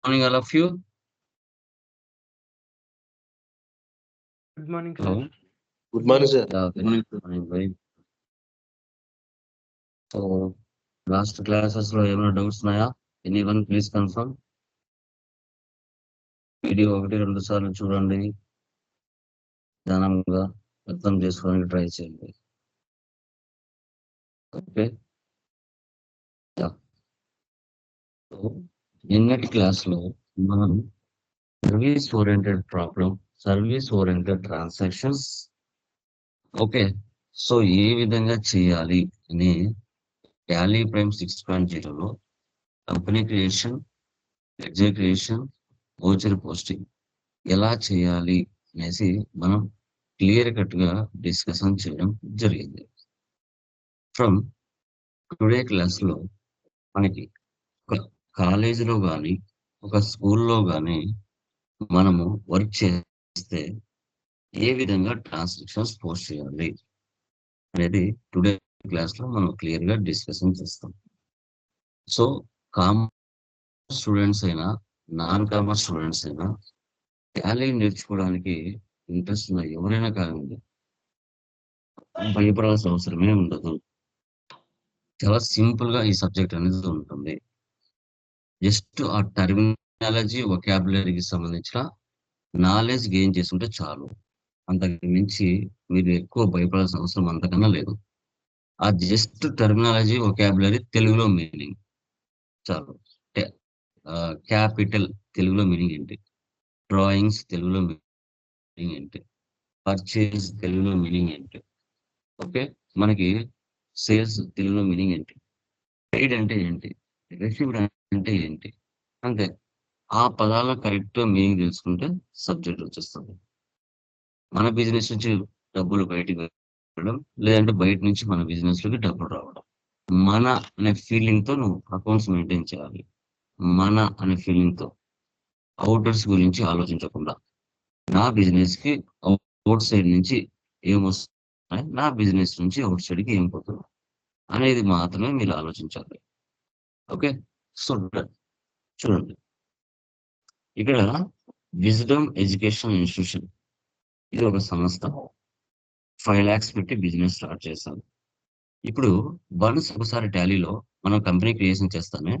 Morning, all of you. Good morning, Hello. sir. Good morning, sir. Good morning. So, last classes లో ఏమైనా doubts ఉన్నాయా? Anyone please confirm. Video 1-2 సార్లు చూడండి. నిదానంగా అర్థం చేసుకోవడానికి ట్రై చేయండి. ఓకే. సో, నిన్నటి క్లాస్లో మనం service oriented problem, service oriented transactions, okay, so ఏ విధంగా చేయాలి అని టాలీ ప్రైమ్ 6.0లో company creation, ledger creation, voucher posting ఎలా చేయాలి అనేసి మనం క్లియర్ కట్ గా డిస్కషన్ చేయడం జరిగింది. ఫ్రమ్ టుడే క్లాస్ లో మనకి ఒక కాలేజీలో కానీ ఒక స్కూల్లో కానీ మనము వర్క్ చేస్తే ఏ విధంగా ట్రాన్సాక్షన్స్ పోస్ట్ చేయాలి అనేది టుడే క్లాస్ లో మనం క్లియర్ గా డిస్కషన్ చేస్తాం. సో కామర్స్ స్టూడెంట్స్ అయినా నాన్ కామర్స్ స్టూడెంట్స్ అయినా టాలీ నేర్చుకోవడానికి ఇంట్రెస్ట్ ఉన్న ఎవరైనా కానివ్వండి, భయపడాల్సిన అవసరమే ఉండదు. చాలా సింపుల్ గా ఈ సబ్జెక్ట్ అనేది ఉంటుంది. జస్ట్ ఆ టర్మినాలజీ వొకాబులరీకి సంబంధించిన నాలెడ్జ్ గెయిన్ చేసుకుంటే చాలు. అంతకు మించి మీరు ఎక్కువ భయపడాల్సిన అవసరం అంతకన్నా లేదు. ఆ జస్ట్ టర్మినాలజీ వొకాబులరీ తెలుగులో మీనింగ్ చాలు. క్యాపిటల్ తెలుగులో మీనింగ్ ఏంటి, డ్రాయింగ్స్ తెలుగులో మీనింగ్ ఏంటి, పర్చేజ్ తెలుగులో మీనింగ్ ఏంటి, ఓకే, మనకి సేల్స్ తెలుగులో మీనింగ్ ఏంటి, పెయిడ్ అంటే ఏంటి, రిసీవ్డ్ అంటే ఏంటి, అంతే. ఆ పదాల కరెక్ట్ మీనింగ్ తెలుసుకుంటే సబ్జెక్ట్ వచ్చేస్తుంది. మన బిజినెస్ నుంచి డబ్బులు బయటికి వెళ్ళడం, లేదంటే బయట నుంచి మన బిజినెస్ లోకి డబ్బులు రావడం. మన అనే ఫీలింగ్ తో నువ్వు అకౌంట్స్ మెయింటైన్ చేయాలి. మన అనే ఫీలింగ్ తో, అవుటర్స్ గురించి ఆలోచించకుండా, నా బిజినెస్ కి అవుట్ సైడ్ నుంచి ఏమొస్తున్నాయి, నా బిజినెస్ నుంచి అవుట్ సైడ్ కి ఏం పోతుంది అనేది మాత్రమే మీరు ఆలోచించాలి. ఓకే, సో చూడండి, ఇక్కడ విజ్డమ్ ఎడ్యుకేషన్ ఇన్స్టిట్యూషన్, ఇది ఒక సంస్థ. 5 lakhs పెట్టి బిజినెస్ స్టార్ట్ చేశాను. ఇప్పుడు వన్స్ ఒకసారి టాలీలో మనం కంపెనీ క్రియేషన్ చేస్తానే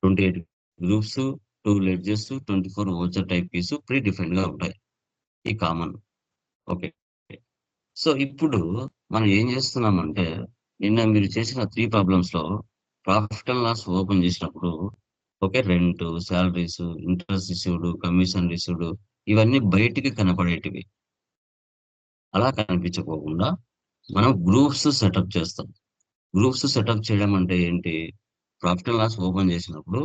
28 groups, 2 ledges, 24 voucher type keys pre defined గా ఉంటాయి. ఈ కామన్. ఓకే, సో ఇప్పుడు మనం ఏం చేస్తున్నామంటే, నిన్న మీరు చేసిన 3 ప్రాబ్లమ్స్ లో ప్రాఫిట్ అండ్ లాస్ ఓపెన్ చేసినప్పుడు, okay, rent, salaries, interest received, commission received, ఇవన్నీ బయటికి కనపడేటివి. అలా కనిపించకోకుండా మనం గ్రూప్స్ సెటప్ చేస్తాం. గ్రూప్స్ సెటప్ చేయడం అంటే ఏంటి, ప్రాఫిట్ అండ్ లాస్ ఓపెన్ చేసినప్పుడు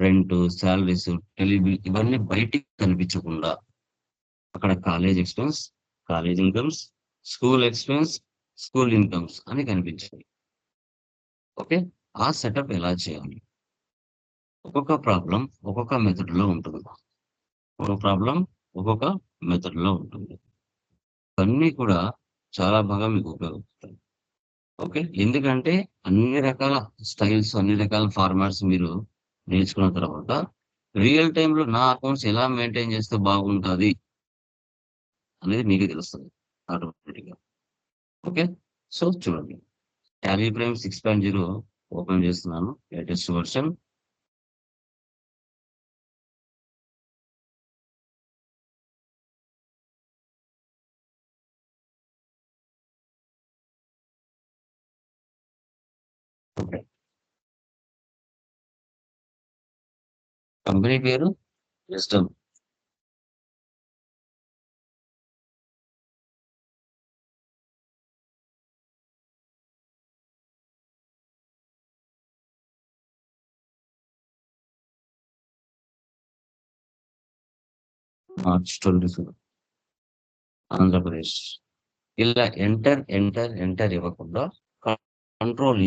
రెంట్, శాలరీస్, టెలిబిల్ ఇవన్నీ బయటికి కనిపించకుండా అక్కడ college expense, college incomes, school expense, school incomes అని కనిపించాయి. ఓకే, ఆ సెటప్ ఎలా చేయాలి? ఒక్కొక్క ప్రాబ్లం ఒక్కొక్క మెథడ్ లో ఉంటుంది. ఒక్కొక్క ప్రాబ్లం ఒక్కొక్క మెథడ్ లో ఉంటుంది. ఇవన్నీ కూడా చాలా బాగా మీకు ఉపయోగపడతాయి. ఓకే, ఎందుకంటే అన్ని రకాల స్టైల్స్, అన్ని రకాల ఫార్మాట్స్ మీరు నేర్చుకున్న తర్వాత రియల్ టైంలో నా అకౌంట్స్ ఎలా మెయింటైన్ చేస్తే బాగుంటుంది అనేది మీకు తెలుస్తుంది ఆటోమేటిక్గా. ఓకే, సో చూడండి, టాలీ ప్రైమ్ 6.0 ఓపెన్ చేస్తున్నాను, లేటెస్ట్ వర్షన్. ఓకే, కంపెనీ పేరు విజ్డమ్. మార్చ్ 24, ఆంధ్రప్రదేశ్. ఇలా ఎంటర్ ఎంటర్ ఎంటర్ ఇవ్వకుండా control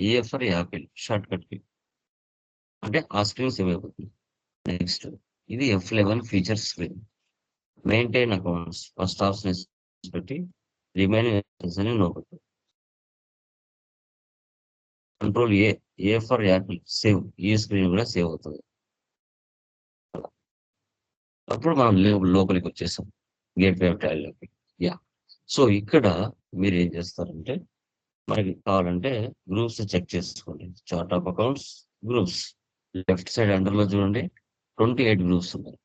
A for Apple short cut కి, అంటే ఆ స్క్రీన్ సేవ్ అయిపోతుంది. నెక్స్ట్, ఇది F11 feature screen. Maintain accounts first option పెట్టి రిమైనింగ్ అని నో పెట్టు. Control A for Apple save, ఈ స్క్రీన్ కూడా సేవ్ అవుతుంది. అప్పుడు మనం లోపలికి వచ్చేసాం గేట్‌వే ఆఫ్ టాలీలోకి. యాహ్! సో, ఇక్కడ మీరేం చేస్తారంటే మనకి కావాలంటే గ్రూప్స్ చెక్ చేసుకోండి. Chart of accounts groups. Left side అండర్‌లో చూడండి 28 గ్రూప్స్ ఉన్నాయి.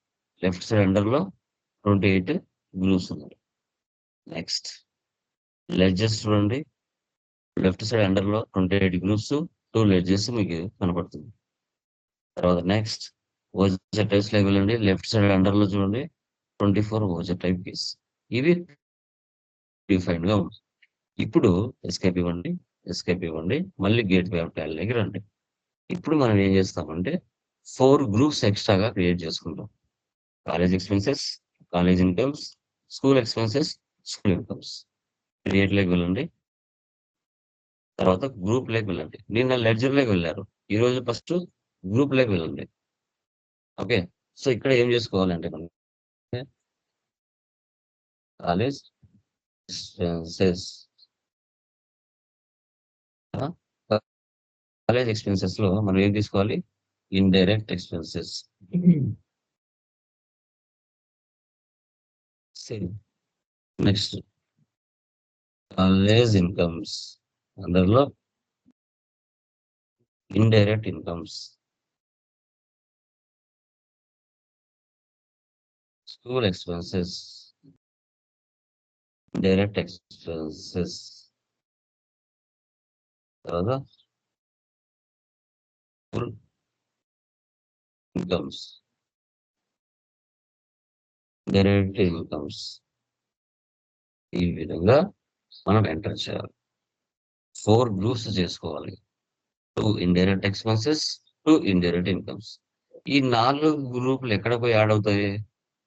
లెఫ్ట్ సైడ్ అండర్‌లో 28 గ్రూప్స్ ఉన్నాయి. నెక్స్ట్ లెడ్జెస్ చూడండి. లెఫ్ట్ సైడ్ అండర్‌లో 28 గ్రూప్స్, 2 లెడ్జెస్ మీకు కనపడుతుంది. తర్వాత నెక్స్ట్ ఓజర్ టైప్స్‌లోకి వెళ్ళండి. లెఫ్ట్ సైడ్ అండర్‌లో చూడండి 24 ఓజర్ టైప్ కేస్. ఇవి డిఫైన్డ్‌గా ఉన్నాయి. ఇప్పుడు ఎస్కేప్ ఇవ్వండి. ఎస్కేప్ ఇవ్వండి. మళ్ళీ గేట్‌వే ఆఫ్ టాలీలోకి రండి. ఇప్పుడు మనం ఏం చేస్తామంటే 4 గ్రూప్స్ ఎక్స్‌ట్రాగా క్రియేట్ చేసుకుంటాం. College expenses, college incomes, school expenses, school incomes. క్రియేట్‌లోకి వెళ్ళండి. తర్వాత గ్రూప్‌లోకి వెళ్ళండి. నిన్న లెడ్జర్‌లోకి వెళ్లారు. ఈరోజు ఫస్ట్ గ్రూప్‌లోకి వెళ్ళండి. ఓకే. సో, ఇక్కడ ఏం చేసుకోవాలంటే మనం కాలేజ్ ఎక్స్‌పెన్సెస్ ఆ! కాలేజ్ ఎక్స్‌పెన్సెస్‌లో మనం ఏం తీసుకోవాలి? Indirect expenses. Same. Next college incomes. అందులో indirect incomes. School expenses. Direct expenses. తర్వాత ఫుల్ ఇన్‌కమ్స్. Direct incomes. ఈ విధంగా మనం ఎంటర్ చేయాలి. 4 గ్రూప్స్ చేసుకోవాలి. 2 ఇండైరెక్ట్ ఎక్స్‌పెన్సెస్, 2 ఇండైరెక్ట్ ఇన్‌కమ్స్. ఈ 4 గ్రూప్‌లు ఎక్కడ పోయి యాడ్ అవుతాయి?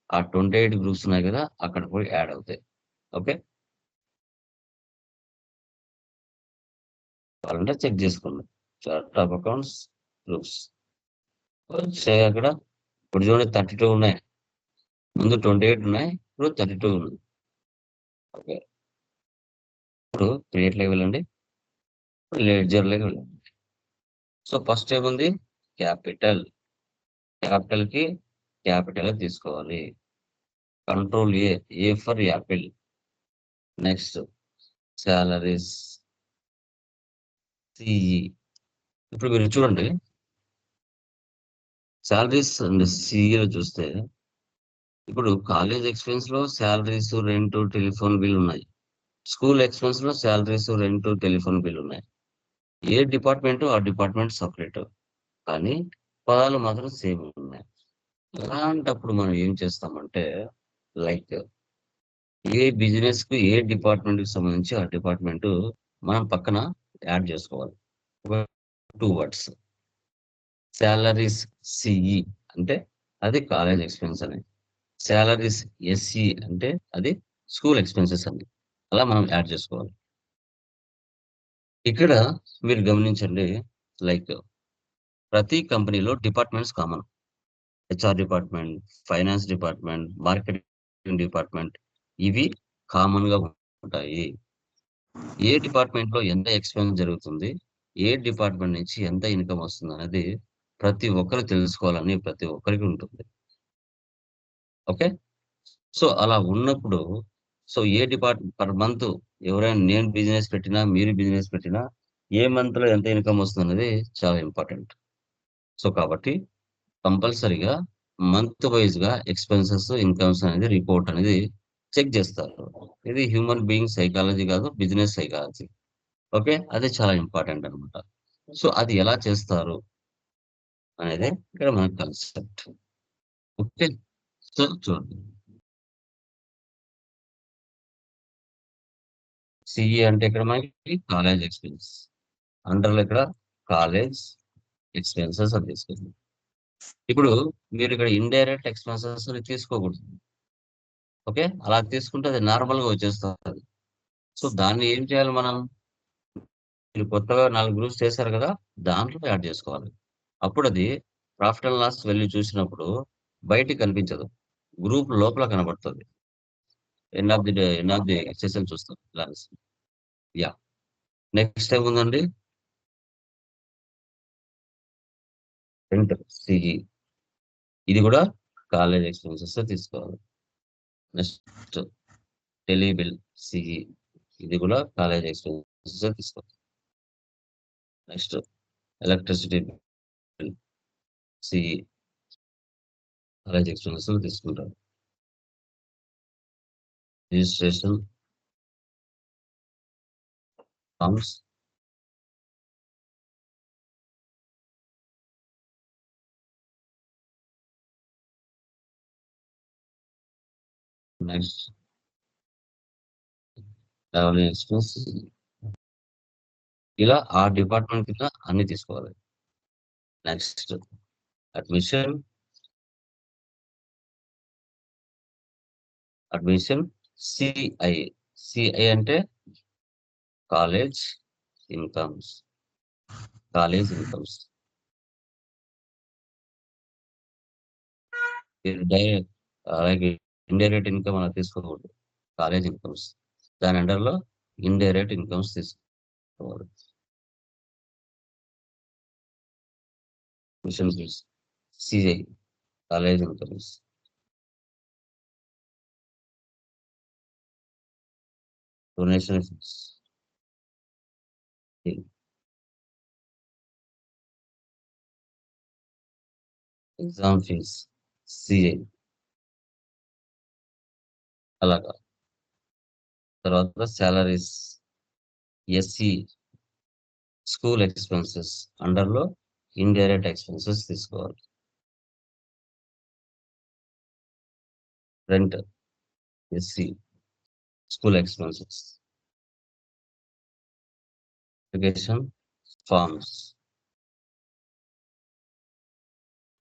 ఆ 28 గ్రూప్స్ ఉన్నాయి కదా! అక్కడ పోయి యాడ్ అవుతాయి. ఓకే. కావాలంటే చెక్ చేసుకోండి. Chart of accounts groups. వచ్చాయి అక్కడ. ఇప్పుడు చూడండి 32 ఉన్నాయి. ముందు 28 ఉన్నాయి. ఇప్పుడు 32 ఉన్నాయి. ఓకే. ఇప్పుడు క్రియేట్‌లోకి వెళ్ళండి. లెడ్జర్‌లోకి వెళ్ళండి. సో, ఫస్ట్ ఏముంది? క్యాపిటల్. క్యాపిటల్‌కి క్యాపిటలే తీసుకోవాలి. Control A. A for apple. Next salaries. CE. ఇప్పుడు మీరు చూడండి. సాలరీస్ అండ్ సిఈలో చూస్తే ఇప్పుడు కాలేజ్ ఎక్స్‌పెన్స్‌లో సాలరీస్, రెంట్, టెలిఫోన్ బిల్ ఉన్నాయి. స్కూల్ ఎక్స్‌పెన్స్‌లో సాలరీస్, రెంట్, టెలిఫోన్ బిల్ ఉన్నాయి. ఏ డిపార్ట్‌మెంటు ఆ డిపార్ట్‌మెంట్ సెపరేట్. కానీ పదాలు మాత్రం సేమ్ ఉన్నాయి. అలాంటప్పుడు మనం ఏం చేస్తామంటే లైక్ ఏ బిజినెస్‌కి ఏ డిపార్ట్‌మెంట్‌కి సంబంధించి ఆ డిపార్ట్‌మెంటు మనం పక్కన యాడ్ చేసుకోవాలి. ఒక 2 వర్డ్స్. సాలరీస్ సిఈ అంటే అది కాలేజ్ ఎక్స్‌పెన్స్ అని. సాలరీస్ ఎస్ఈ అంటే అది స్కూల్ ఎక్స్‌పెన్సెస్ అని. అలా మనం యాడ్ చేసుకోవాలి. ఇక్కడ మీరు గమనించండి లైక్ ప్రతి కంపెనీలో departments common. HR department, finance department, marketing department ఇవి కామన్‌గా ఉంటాయి. ఏ డిపార్ట్‌మెంట్‌లో ఎంత ఎక్స్‌పెన్స్ జరుగుతుంది? ఏ డిపార్ట్‌మెంట్ నుంచి ఎంత ఇన్‌కమ్ వస్తుందనేది ప్రతి ఒక్కరు తెలుసుకోవాలని ప్రతి ఒక్కరికి ఉంటుంది. ఓకే. సో, అలా ఉన్నప్పుడు సో, ఏ పర్ మంత్ ఎవరైనా నేను బిజినెస్ పెట్టినా, మీరు బిజినెస్ పెట్టినా ఏ మంత్‌లో ఎంత ఇన్‌కమ్ వస్తుందనేది చాలా ఇంపార్టెంట్. సో, కాబట్టి కంపల్సరీగా మంత్ వైస్‌గా ఎక్స్‌పెన్సెస్, ఇన్‌కమ్స్ అనేది రిపోర్ట్ అనేది చెక్ జేస్తారు. ఇది హ్యూమన్ బీయింగ్ సైకాలజీ కాదు, బిజినెస్ సైకాలజీ. ఓకే. అది చాలా ఇంపార్టెంట్ అన్నమాట. సో, అది ఎలా చేస్తారు అనేదే ఇక్కడ మన కాన్సెప్ట్. ఓకే. సో, చూడండి. సీఈ అంటే ఇక్కడ మనకి కాలేజ్ ఎక్స్‌పెన్స్. అండర్‌లో ఇక్కడ కాలేజ్ ఎక్స్‌పెన్సెస్ అని తీసుకుందాం. ఇప్పుడు మీరు ఇక్కడ ఇండైరెక్ట్ ఎక్స్‌పెన్సెస్ అని తీసుకోకూడదు. ఓకే. అలా తీసుకుంటే అది నార్మల్‌గా వచ్చేస్తది. సో, దాన్ని ఏం చేయాలి మనం? మీరు కొత్తగా 4 గ్రూప్స్ చేశారు కదా! దాంట్లో యాడ్ చేసుకోవాలి. అప్పుడది ప్రాఫిట్ అండ్ లాస్ వెళ్లి చూసినప్పుడు బయటికి కనిపించదు. గ్రూప్ లోపల కనబడుతది. ఎండ్ ఆఫ్ ది సెషన్ చూస్తాం. లాస్. యాహ్! నెక్స్ట్ ఏముందండి? Rent CE. ఇది కూడా కాలేజ్ ఎక్స్పెన్సెస్ తీసుకోవాలి. నెక్స్ట్ టెలి బిల్ సిఈ, ఇది కూడా కాలేజ్ ఎక్స్పెన్సెస్ తీసుకోవాలి. Next electricity bill CE, college expenses తీసుకుంటారు. Registration forms, next travelling expense, ఇలా ఆ డిపార్ట్మెంట్ కింద అన్ని తీసుకోవాలి. Next admission CI. సిఐ అంటే కాలేజ్ ఇన్కమ్స్. అలాగే ఇండైరెక్ట్ ఇన్కమ్ అలా తీసుకోకూడదు. కాలేజ్ ఇన్కమ్స్, దాని అండర్లో ఇండైరెక్ట్ ఇన్కమ్స్ తీసుకోవాలి. Mission fees CI, college incomes. Donation fees exam fees CI. అలాగా తర్వాత సాలరీస్ ఎస్సి, స్కూల్ ఎక్స్పెన్సెస్ అండర్లో ఇండైరెక్ట్ ఎక్స్పెన్సెస్ తీసుకోవాలి. Rent SC, school expenses. Application forms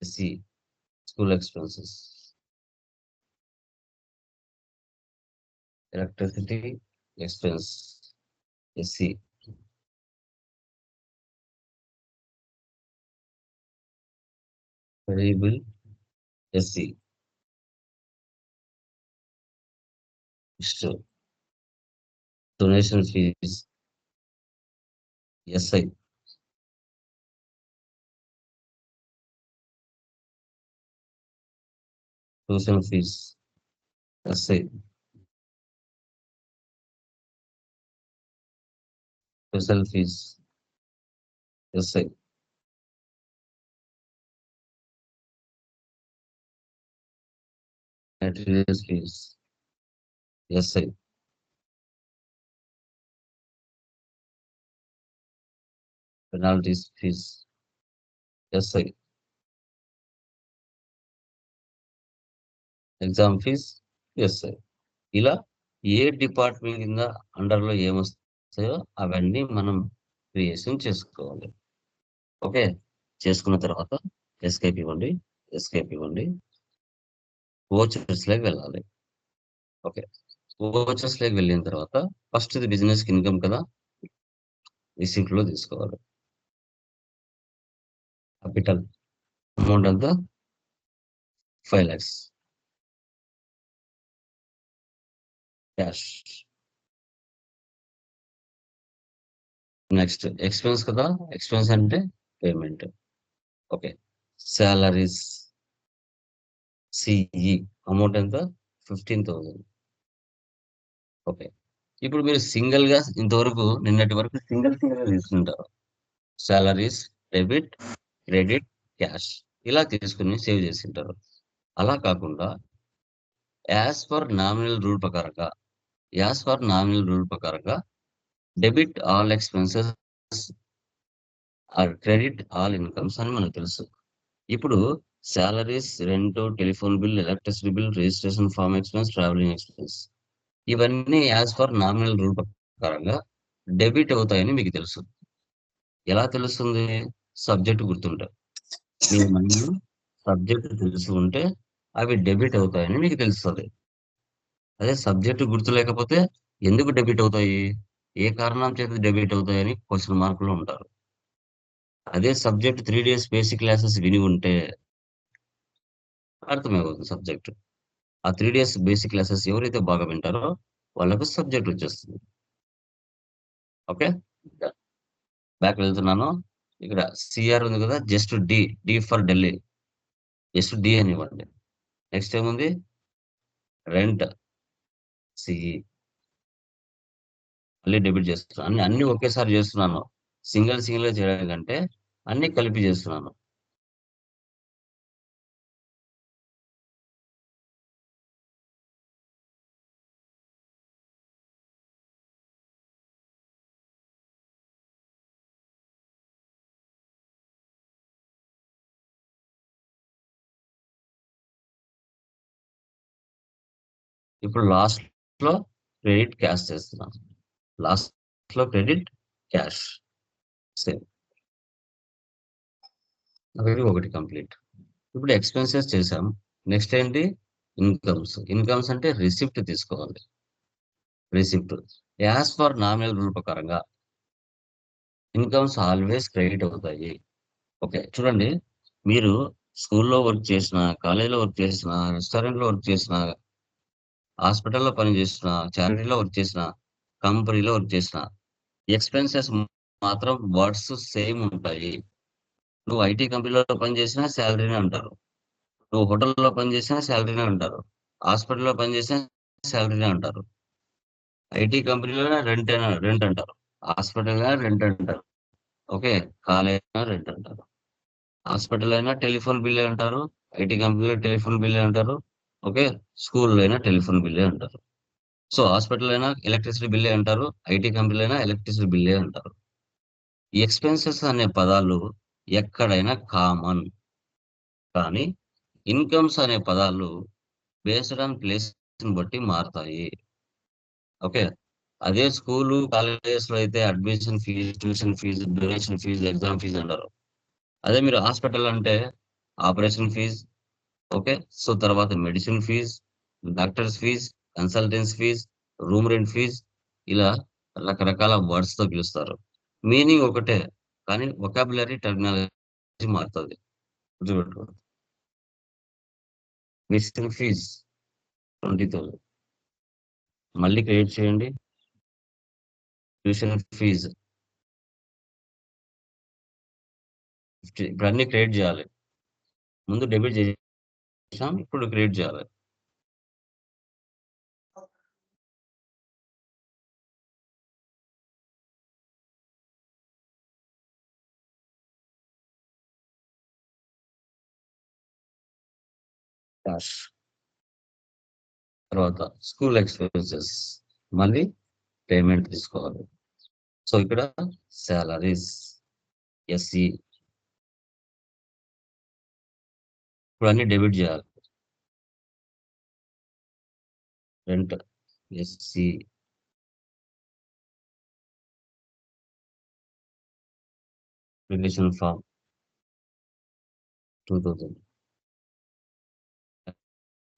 SC, school expenses. Electricity expense SC. Bill SC. Donation fees SI. Tuition fees SI. Special fees SI. Materials fees SI. Penalties fees SI. Exam fees SI. ఇలా ఏ department కింద అండర్లో ఏమొస్తాయో అవన్నీ మనం creation చేసుకోవాలి. Okay, చేసుకున్న తర్వాత escape ఇవ్వండి. ఓచర్స్లోకి వెళ్ళాలి. ఓకే, ఓచర్స్లోకి వెళ్ళిన తర్వాత ఫస్ట్ ఇది బిజినెస్ ఇన్కమ్ కదా, రిసీప్ట్లో తీసుకోవాలి. క్యాపిటల్ అమౌంట్ అంతా 5 lakhs క్యాష్. నెక్స్ట్ ఎక్స్పెన్స్ కదా, ఎక్స్పెన్స్ అంటే payment. Okay, salaries CE, amount ఎంత 15,000. ఓకే, ఇప్పుడు మీరు సింగిల్ గా ఇంతవరకు నిన్నటి వరకు సింగిల్ గా తీసుకుంటారు. సాలరీస్, డెబిట్, క్రెడిట్, క్యాష్ ఇలా తీసుకుని సేవ్ చేసింటారు. అలా కాకుండా యాజ్ పర్ నామినల్ రూల్ ప్రకారంగా debit all expenses or credit all incomes అని మనకు తెలుసు. ఇప్పుడు salaries, rent, telephone bill, electricity bill, registration form expense, travelling expense ఇవన్నీ యాజ్ పర్ నామినల్ రూల్ ప్రకారంగా డెబిట్ అవుతాయని మీకు తెలుసు. ఎలా తెలుస్తుంది? సబ్జెక్ట్ గుర్తుంటాయి. మీ మైండ్ సబ్జెక్ట్ తెలిసి ఉంటే అవి డెబిట్ అవుతాయని మీకు తెలుస్తుంది. అదే సబ్జెక్ట్ గుర్తు లేకపోతే ఎందుకు డెబిట్ అవుతాయి, ఏ కారణం చేత డెబిట్ అవుతాయని క్వశ్చన్ మార్కులు ఉంటారు. అదే సబ్జెక్ట్ 3 days బేసిక్ క్లాసెస్ విని ఉంటే అర్థమైపోతుంది సబ్జెక్ట్. ఆ 3 days బేసిక్ క్లాసెస్ ఎవరైతే బాగా వింటారో వాళ్ళకు సబ్జెక్ట్ వచ్చేస్తుంది. ఓకే, బ్యాక్ వెళ్తున్నాను. ఇక్కడ సిఆర్ ఉంది కదా, just D for Delhi, just D అని ఇవ్వండి. నెక్స్ట్ ఏముంది? Rent CE. మళ్ళీ డెబిట్ చేస్తున్నాను. అన్ని ఒకేసారి చేస్తున్నాను. సింగిల్ గా చేయడం కంటే అన్ని కలిపి చేస్తున్నాను. ఇప్పుడు లాస్ట్ లో క్రెడిట్ క్యాష్ చేస్తున్నాను. లాస్ట్ లో క్రెడిట్ క్యాష్. సేమ్. ఒకటి కంప్లీట్. ఇప్పుడు ఎక్స్పెన్సెస్ చేసాం. నెక్స్ట్ ఏంటి? ఇన్కమ్స్. ఇన్కమ్స్ అంటే రిసిప్ట్ తీసుకోవాలి. Receipt as per nominal rule ప్రకారంగా ఇన్కమ్స్ ఆల్వేస్ క్రెడిట్ అవుతాయి. ఓకే, చూడండి. మీరు స్కూల్లో వర్క్ చేసిన, కాలేజీలో వర్క్ చేసిన, రెస్టారెంట్లో వర్క్ చేసిన, హాస్పిటల్లో పని చేసిన, చారిటీలో వర్క్ చేసిన, కంపెనీలో వర్క్ చేసిన, ఎక్స్పెన్సెస్ మాత్రం వర్డ్స్ సేమ్ ఉంటాయి. నువ్వు ఐటీ కంపెనీలో పని చేసినా శాలరీనే అంటారు. నువ్వు హోటల్లో పని చేసినా శాలరీనే అంటారు. హాస్పిటల్లో పని చేసినా శాలరీనే అంటారు. ఐటీ కంపెనీలో రెంట్ అంటారు. హాస్పిటల్ రెంట్ అంటారు. ఓకే. కాలేజ్ రెంట్ అంటారు. హాస్పిటల్ అయినా టెలిఫోన్ బిల్లే అంటారు. ఐటీ కంపెనీలో టెలిఫోన్ బిల్లే అంటారు. ఓకే. స్కూల్లో అయినా టెలిఫోన్ బిల్లే అంటారు. సో హాస్పిటల్ అయినా ఎలక్ట్రిసిటీ బిల్లే అంటారు. ఐటీ కంపెనీలో అయినా ఎలక్ట్రిసిటీ బిల్లే అంటారు. ఈ ఎక్స్పెన్సెస్ అనే పదాలు ఎక్కడైనా కామన్. కానీ ఇన్కమ్స్ అనే పదాలు బేస్డ్ ఆన్ ప్లేస్ బట్టి మారుతాయి. ఓకే. అదే స్కూలు కాలేజెస్ లో అయితే admission fee, tuition fee, donation fee, exam fee అంటారు. అదే మీరు హాస్పిటల్ అంటే ఆపరేషన్ ఫీజ్. ఓకే. సో తర్వాత medicine fee, doctors fee, consultants fee, room rent fee, ఇలా రకరకాల వర్డ్స్ తో పిలుస్తారు. మీనింగ్ ఒకటే, కానీ వొకాబులరీ టర్మినాలజీ మారుతుంది. గుర్తుపెట్టుకో. Medicine fee 20,000. మళ్ళీ క్రియేట్ చేయండి. Tuition fee 50. ఇప్పుడు అన్ని క్రియేట్ చేయాలి. ముందు డెబిట్ చేసాం, ఇప్పుడు క్రియేట్ చేయాలి. క్యాష్. తర్వాత స్కూల్ ఎక్స్పెన్సెస్. మళ్ళీ పేమెంట్ తీసుకోవాలి. సో ఇక్కడ సాలరీస్ ఎస్సి. ఇప్పుడు అన్ని డెబిట్ చేయాలి. Rent SC. Application form 2000.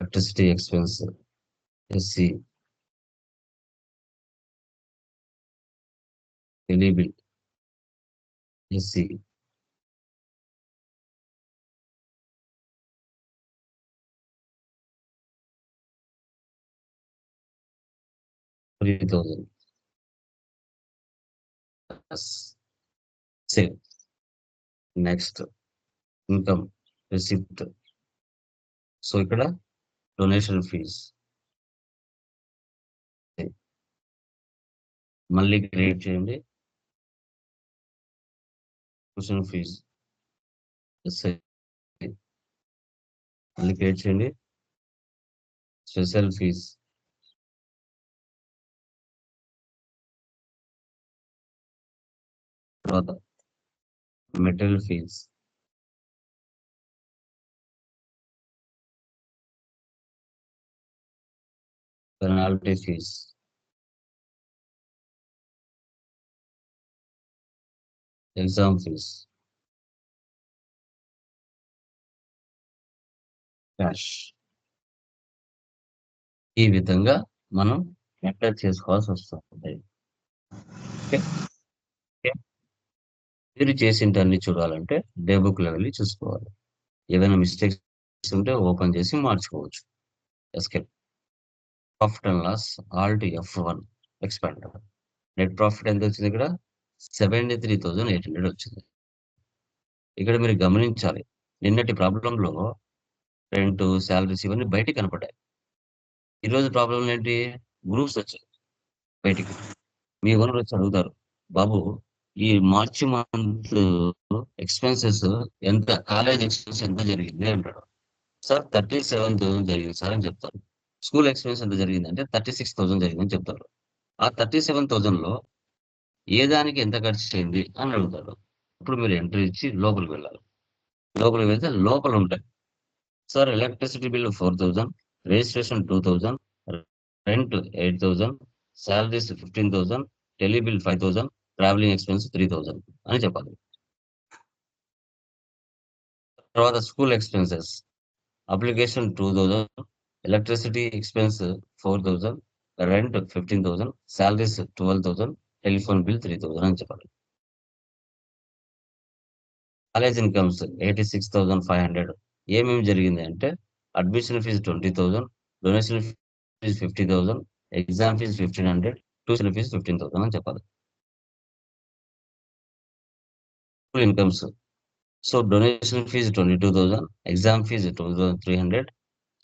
Electricity expense SC. ఎలిబిల్ SC. $3,000. Same. Next income receipt. So ఇక్కడ డొనేషన్ ఫీజ్. మళ్ళీ క్రియేట్ చేయండి. Tuition fees SI. మళ్ళీ క్రియేట్ చేయండి. Special fees. తర్వాత material fees. Penalty fees. Exam fees. Cash. ఈ విధంగా మనం ఎంటర్ చేసుకోవాల్సి వస్తుంది. ఓకే. ఓకే. మీరు చేసింటన్ని చూడాలంటే డే బుక్ లో వెళ్ళి చూసుకోవాలి. ఏదైనా మిస్టేక్స్ ఉంటే ఓపెన్ చేసి మార్చుకోవచ్చు. Escape. Profit and loss alt F1 expand. Net profit ఎంత వచ్చింది? ఇక్కడ 73,800 వచ్చింది. ఇక్కడ మీరు గమనించాలి, నిన్నటి ప్రాబ్లంలో రెంట్, సాలరీస్ ఇవన్నీ బయటికి కనపడ్డాయి. ఈరోజు ప్రాబ్లం ఏంటి? గ్రూప్స్ వచ్చాయి బయటికి. మీ ఓనర్ వచ్చి అడుగుతారు, బాబు ఈ మార్చి మంత్ ఎక్స్పెన్సెస్ ఎంత, కాలేజ్ ఎక్స్పెన్స్ ఎంత జరిగింది అంటాడు. సార్ 37,000 జరిగింది సార్ అని చెప్తారు. స్కూల్ ఎక్స్పెన్స్ ఎంత జరిగింది అంటే 36,000 జరిగిందని చెప్తారు. ఆ 37,000 లో ఏ దానికి ఎంత ఖర్చు అయింది అని అడుగుతాడు. ఇప్పుడు మీరు ఎంట్రీ ఇచ్చి లోపలికి వెళ్ళాలి. లోపలికి వెళ్తే లోపల ఉంటాయి. Sir electricity bill 4,000, registration 2,000, rent 8,000, salaries 15,000, tele bill 5,000, travelling expense 3,000 అని చెప్పాలి. తర్వాత school expenses, application 2,000, electricity expense 4,000, rent 15,000, salaries 12,000, telephone bill 3,000 అని చెప్పాలి. కాలేజ్ ఇన్కమ్స్ 86,500 ఏమేమి జరిగింది అంటే admission fee 20,000, donation fee 50,000, exam fee 1,500, tuition fee 15,000 అని చెప్పాలి. Incomes, so donation fee 22,000, exam fee 2,300,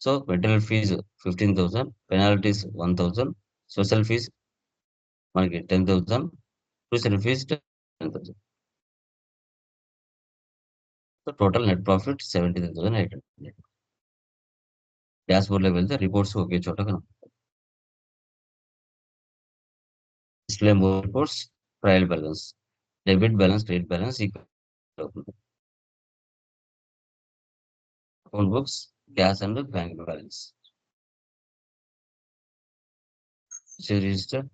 so material fee 15,000, penalties 1,000, social fees మనకి 10,000, tuition fees 10,000. So total net profit 73,800. Dash బోర్డ్లోకి వెళ్తే రిపోర్ట్స్ ఒకే చోట కనపడతాయి. Display more reports, trial balance, debit balance, credit balance equal అవుతుంది. Account books, cash and bank balance, register,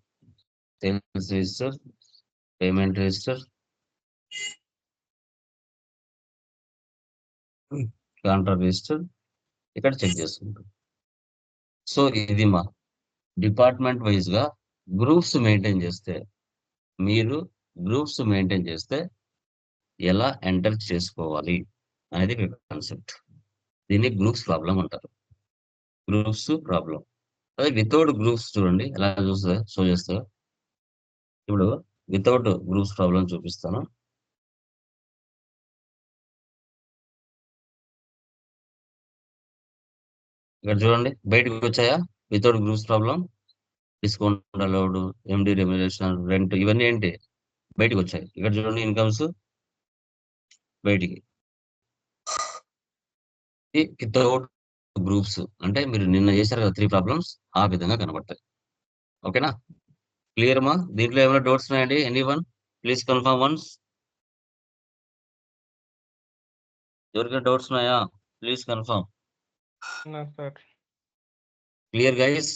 sales register, payment register, contract register ఇక్కడ check చేసుకుంటాం. So ఇది మా డిపార్ట్మెంట్ వైజ్ గా గ్రూప్స్ మెయింటైన్ చేస్తే, మీరు గ్రూప్స్ మెయింటైన్ చేస్తే ఎలా ఎంటర్ చేసుకోవాలి అనేది మీ కాన్సెప్ట్. దీన్ని గ్రూప్స్ ప్రాబ్లం అంటారు. Groups problem. అదే వితౌట్ గ్రూప్స్ చూడండి ఎలా షో చేస్తారు. ఇప్పుడు వితౌట్ గ్రూప్స్ ప్రాబ్లం చూపిస్తాను. ఇక్కడ చూడండి బయటకు వచ్చాయా without groups problem. Discount allowed, MD remuneration, rent ఇవన్నీ ఏంటి బయటకు వచ్చాయి. ఇక్కడ చూడండి ఇన్కమ్స్ బయటికి. వితౌట్ గ్రూప్స్ అంటే మీరు నిన్న చేశారు కదా 3 ప్రాబ్లమ్స్, ఆ విధంగా కనబడతాయి. ఓకేనా? క్లియర్ మా? దీంట్లో ఏమైనా డౌట్స్ ఉన్నాయండి? Any one please confirm once. ఎవరికైనా డౌట్స్ ఉన్నాయా? Please confirm. No, sir. Clear guys?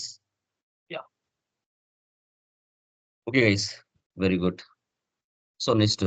Okay guys, very good. So next